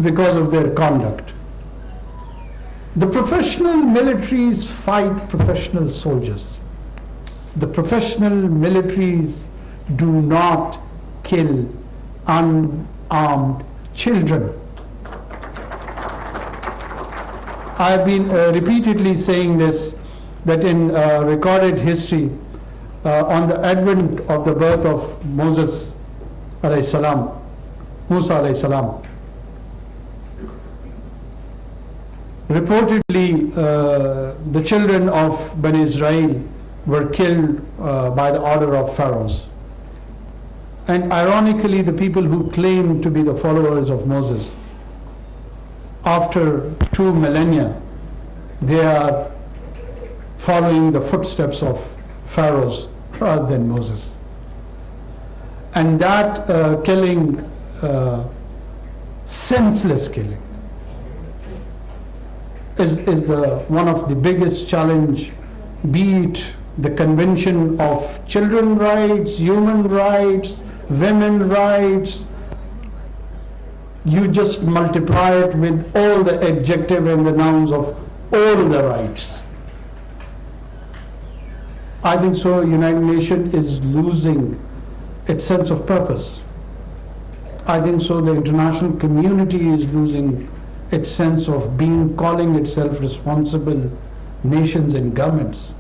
because of their conduct. The professional militaries fight professional soldiers. The professional militaries do not kill unarmed children. I've been repeatedly saying this, that in recorded history, on the advent of the birth of Moses alayhi salam, Musa alayhi salam, reportedly the children of Bani Israel were killed by the order of pharaohs. And ironically, the people who claim to be the followers of Moses, after 2 millennia, they are following the footsteps of pharaohs rather than Moses. And that killing, senseless killing, is one of the biggest challenge, be it the Convention of Children Rights, Human Rights, Women Rights. You just multiply it with all the adjective and the nouns of all the rights. I think so United Nations is losing its sense of purpose. I think so the international community is losing its sense of calling itself responsible nations and governments.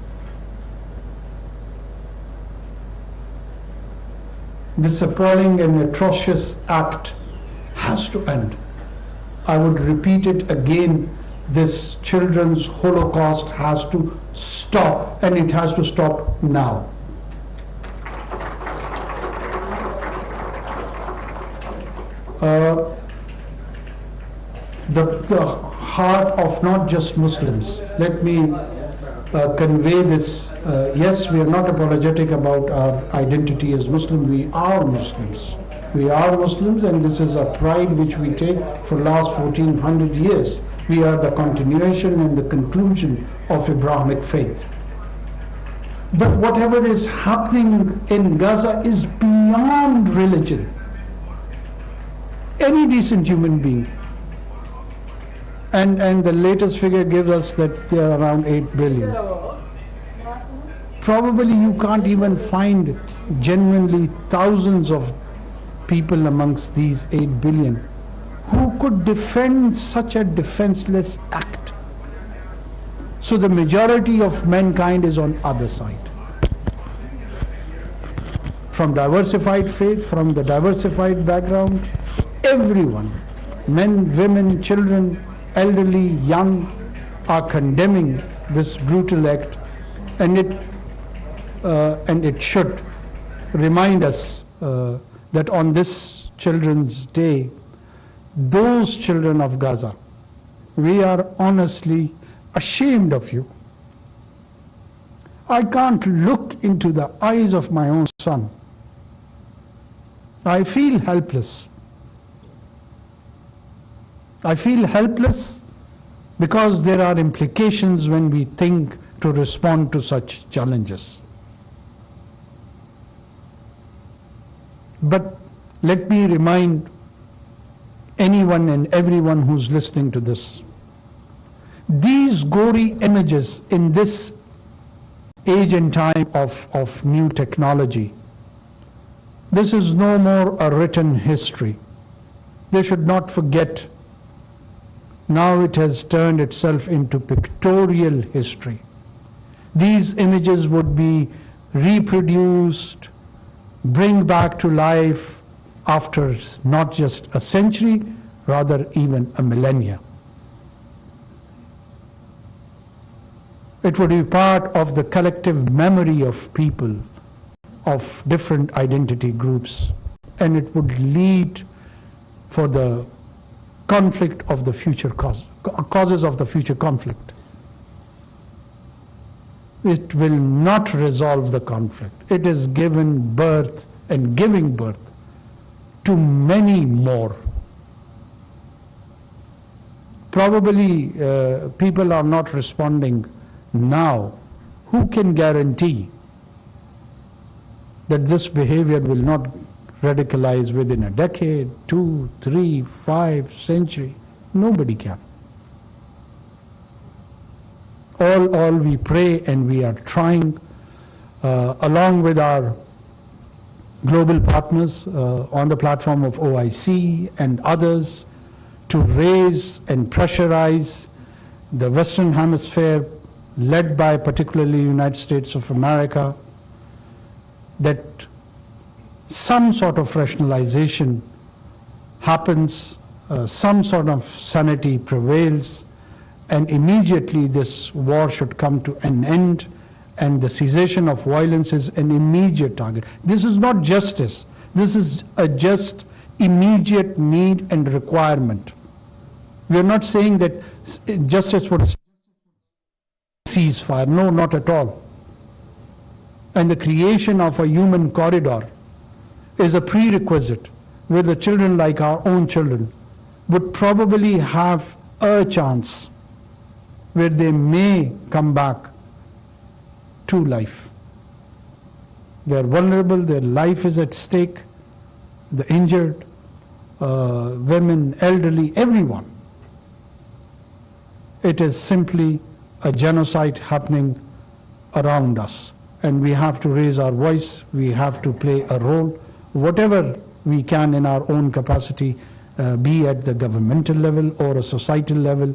This appalling and atrocious act has to end. I would repeat it again, this children's Holocaust has to stop, and it has to stop now. The heart of not just Muslims. Let me convey this. Yes, we are not apologetic about our identity as Muslim. We are Muslims. We are Muslims, and this is a pride which we take for last 1400 years. We are the continuation and the conclusion of Abrahamic faith. But whatever is happening in Gaza is beyond religion. Any decent human being, and the latest figure gives us that there are around 8 billion. Probably you can't even find genuinely thousands of people amongst these 8 billion who could defend such a defenseless act. So the majority of mankind is on other side. From diversified faith, from the diversified background, everyone, men, women, children, elderly, young, are condemning this brutal act, and it should remind us that on this Children's Day, those children of Gaza, we are honestly ashamed of you. I can't look into the eyes of my own son. I feel helpless. I feel helpless because there are implications when we think to respond to such challenges. But let me remind anyone and everyone who's listening to this, these gory images in this age and time of new technology, this is no more a written history. They should not forget. Now it has turned itself into pictorial history. These images would be reproduced, bring back to life after not just a century, rather even a millennia. It would be part of the collective memory of people of different identity groups, and it would lead for the conflict of the future causes of the future conflict. It will not resolve the conflict. It is given birth and giving birth to many more. Probably people are not responding now. Who can guarantee that this behavior will not radicalize within a decade, 2, 3, 5 century. Nobody can. All we pray, and we are trying, along with our global partners on the platform of OIC and others, to raise and pressurize the Western Hemisphere, led by particularly the United States of America, that some sort of rationalization happens, some sort of sanity prevails, and immediately this war should come to an end, and the cessation of violence is an immediate target. This is not justice. This is a just immediate need and requirement. We are not saying that justice would ceasefire. No, not at all. And the creation of a human corridor is a prerequisite where the children, like our own children, would probably have a chance where they may come back to life. They are vulnerable, their life is at stake, the injured, women, elderly, everyone. It is simply a genocide happening around us, and we have to raise our voice, we have to play a role, whatever we can in our own capacity, be at the governmental level or a societal level,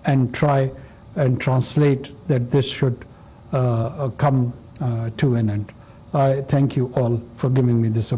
and try and translate that this should come to an end. I thank you all for giving me this opportunity.